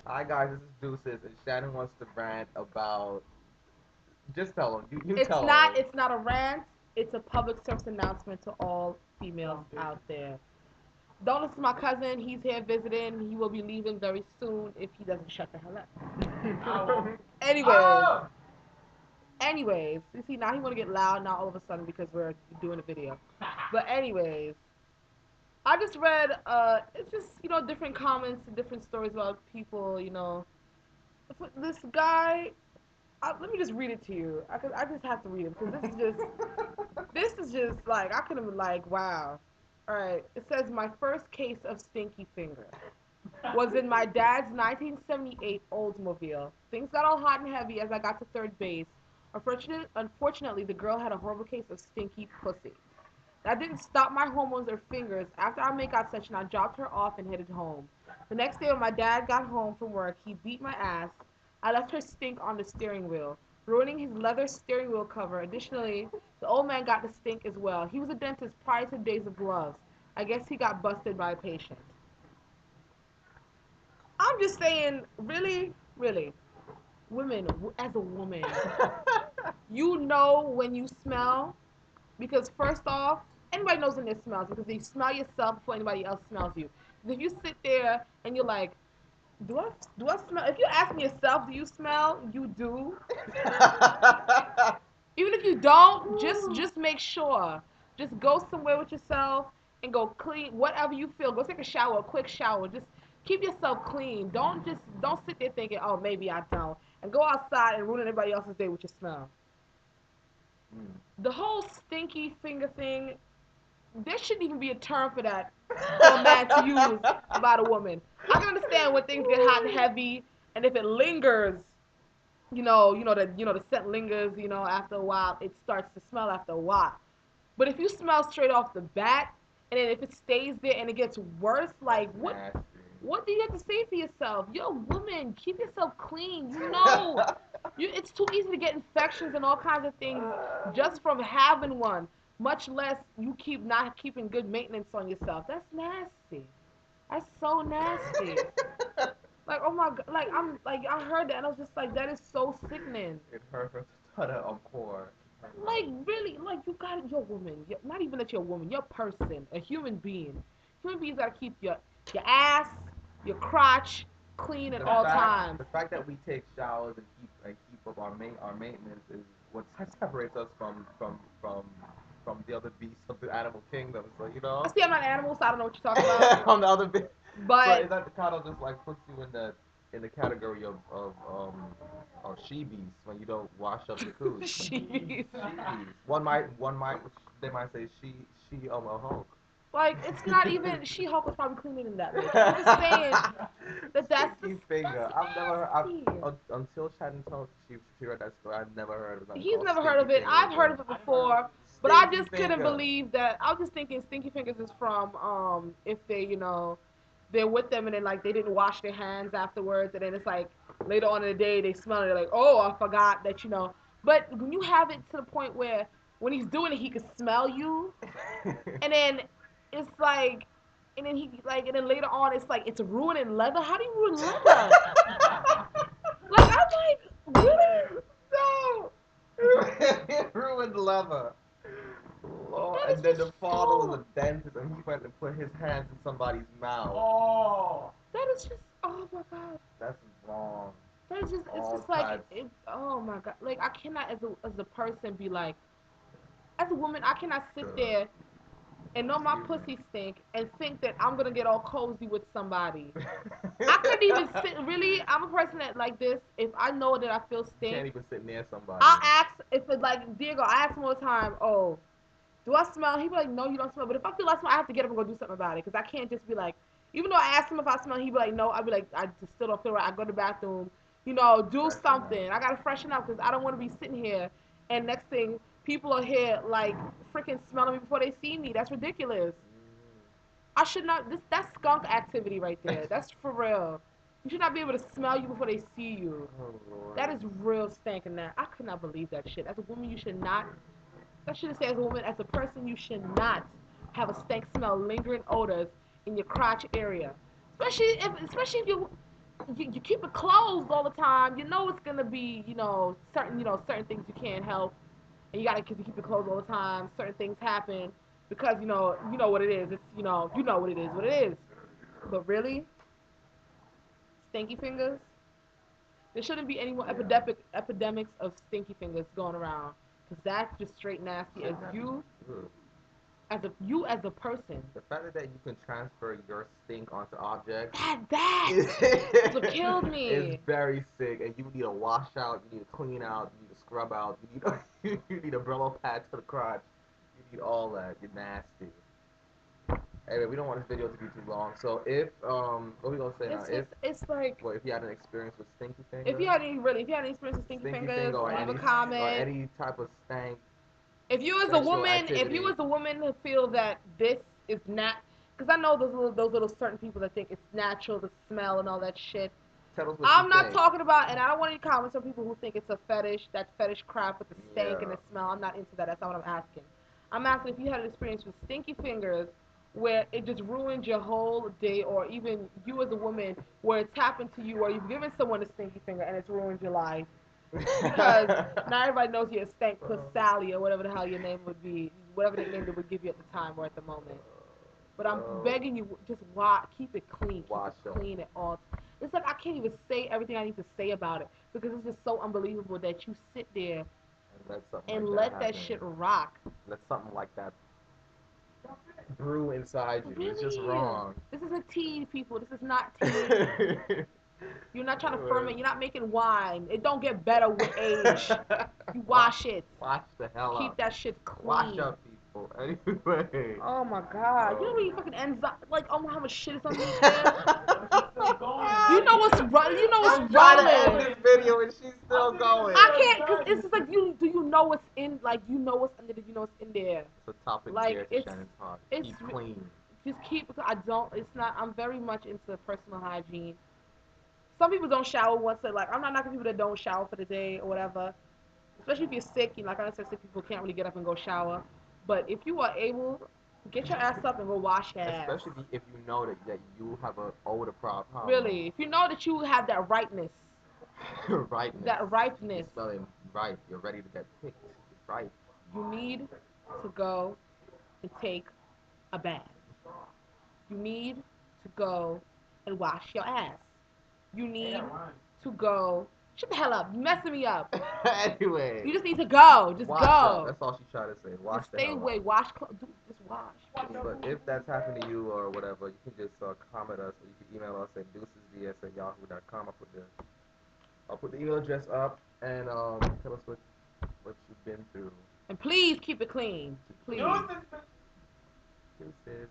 Hi guys, this is Deuces, and Shannon wants to rant about. Just tell him. You It's tell not. him. It's not a rant. It's a public service announcement to all females out there. Don't listen to my cousin. He's here visiting. He will be leaving very soon if he doesn't shut the hell up. Anyways, you see now he want to get loud now all of a sudden because we're doing a video. But anyways, I just read. It's just different comments and different stories about people. This guy. Let me just read it to you. I just have to read it because this is just like I could have been like, wow. All right. It says my first case of stinky finger was in my dad's 1978 Oldsmobile. Things got all hot and heavy as I got to third base. Unfortunately, the girl had a horrible case of stinky pussy. That didn't stop my hormones or fingers. After our makeout session, I dropped her off and headed home. The next day when my dad got home from work, he beat my ass. I left her stink on the steering wheel, ruining his leather steering wheel cover. Additionally, the old man got the stink as well. He was a dentist prior to days of gloves. I guess he got busted by a patient. I'm just saying, really, really, women, as a woman, you know when you smell because first off, anybody knows when they smells because you smell yourself before anybody else smells you. If you sit there and you're like, do I smell? If you're asking yourself, do you smell? You do. Even if you don't, just make sure. Just go somewhere with yourself and go clean whatever you feel. Go take a shower, a quick shower. Just keep yourself clean. Don't sit there thinking, oh maybe I don't, and go outside and ruin everybody else's day with your smell. The whole stinky finger thing, there shouldn't even be a term for that for a man to use about a woman. I can understand when things get hot and heavy, and if it lingers, the scent lingers, after a while, it starts to smell after a while. But if you smell straight off the bat, and then if it stays there and it gets worse, like what do you have to say for yourself? You're a woman. Keep yourself clean. It's too easy to get infections and all kinds of things just from having one. Much less you keep not keeping good maintenance on yourself. That's nasty. That's so nasty. Like oh my god, like I heard that and I was just like that is so sickening. It hurts her to stutter on core. Like really, like you got it. You're a woman. Not even that you're a woman. You're a person, a human being. Human beings gotta keep your ass, your crotch clean at all times. The fact that we take showers and keep up our maintenance is what separates us from the other beasts of the animal kingdom. So See, I'm not an animal, so I don't know what you're talking about. on the other bit. So But is that the kind of just like puts you in the category of she beasts when you don't wash up your food? she, She beasts. One might they might say she a Hulk. like, it's not even. She Hulk was probably cleaner than that bitch. I'm just saying that's Stinky finger. I've never disgusting. until Shannon told she read that story. I've never heard of nothing He's called never heard stinky of it. finger I've heard before. of it before, but I Stinky just couldn't finger. believe that. I was just thinking Stinky Fingers is from if they're with them and then like they didn't wash their hands afterwards and then it's like later on in the day they smell it they're like oh I forgot that. But when you have it to the point where when he's doing it he can smell you and then it's like and then and then later on it's like it's ruining leather. How do you ruin leather? Like I'm like really no. It ruined leather. Lord. That is And then just the father was so. a dentist and he went and put his hands in somebody's mouth. That is just. Oh my god. That's wrong. That is just. It's All just like. types. Oh my god. Like I cannot as a person be like. As a woman, I cannot sit there and know my Excuse pussy stink and think that I'm gonna get all cozy with somebody. I couldn't even sit. Really, I'm a person that like this. If I know that I feel You can't stink, even sit near somebody. I'll ask if it's like Diego. I ask him all the time. Oh, do I smell? He'd be like, no, you don't smell. But if I feel like smell, I have to get up and go do something about it because I can't just be like, even though I ask him if I smell, he'd be like, no. I'd be like, I just still don't feel right. I go to the bathroom, do Freshen something. up. I gotta freshen up because I don't want to be sitting here and next thing people are here like freaking smelling me before they see me. That's ridiculous. I should not. That's skunk activity right there. That's for real. You should not be able to smell you before they see you. Oh Lord. That is real stinking. That I could not believe that shit. As a woman, you should not. I shouldn't say as a woman, as a person, you should not have a stank smell, lingering odors in your crotch area. Especially if you you keep it closed all the time. You know it's gonna be certain things you can't help, and you gotta keep it closed all the time. Certain things happen because you know what it is. It's you know what it is, what it is. But really, stinky fingers. There shouldn't be any more Yeah. epidemics of stinky fingers going around because that's just straight nasty. As Shouldn't that be? you Ugh. as a person, The fact that you can transfer your stink onto objects that's is what killed me. very sick, and you need a wash out, you need a clean out, you need a scrub out, you need you need a Brillo pad to the crotch, you need all that. You're nasty. Anyway, we don't want this video to be too long. So if what we gonna say now? It's just it's like If you had an experience with stinky if you finger, had any really if you had any experience with stinky stinky fingers, finger, leave a or comment. any type of If you as a sexual woman, if you activity, as a woman who feel that this is not, because I know those little certain people that think it's natural, the smell and all that shit. tell us what you I'm not think. talking about, and I don't want any comments from people who think it's a fetish, that fetish crap with the stank and Yeah. the smell. I'm not into that. That's not what I'm asking. I'm asking if you had an experience with stinky fingers where it just ruined your whole day, or even you as a woman where it's happened to you, or you've given someone a stinky finger and it's ruined your life because not everybody knows you're a stank puss Sally or whatever the hell your name would be, whatever nickname they would give you at the time or at the moment. But I'm begging you, just keep it clean, keep it Wash them clean at all. It's like I can't even say everything I need to say about it because it's just so unbelievable that you sit there and let something and like that let that happen. shit rock. Let something like that brew inside you. It's just Really, wrong. this isn't tea, people. This is not tea. You're not trying to ferment. You're not making wine. It don't get better with age. You wash, wash it. wash the hell Keep up. that shit Wash clean. up, people. Anyway. Oh my god. You know how Um, many fucking enzymes, like, oh my, how much shit is underneath there? You know what's you know what's I'm trying to end rolling. this video and she's still going. I can't, cause it's just like do you know what's in, like, you know what's under there, you know what's in there. It's a topic Like dear to Shannon's heart. it's Keep clean. just keep. I don't. It's not. I'm very much into personal hygiene. Some people don't shower once. Like, I'm not knocking people that don't shower for the day or whatever. Especially if you're sick. Like I said, sick people can't really get up and go shower. But if you are able, get your ass up and go wash your ass. Especially if you know that you have an older problem. Really, if you know that you have that ripeness, Ripeness. that You're ripeness, smelling ripe. You're ready to get picked. Right. you need to go and take a bath. You need to go and wash your ass. You need to go. Shut the hell up. You're messing me up. Anyway. You just need to go. Just Wash up. go. That's all she's trying to say. Wash Just the stay hell away. up. Wash. Just wash. But if that's happened to you or whatever, you can just comment us or you can email us at deucesvs@yahoo.com. I'll put the email address up and tell us what you've been through. And please keep it clean. Please. Deuces.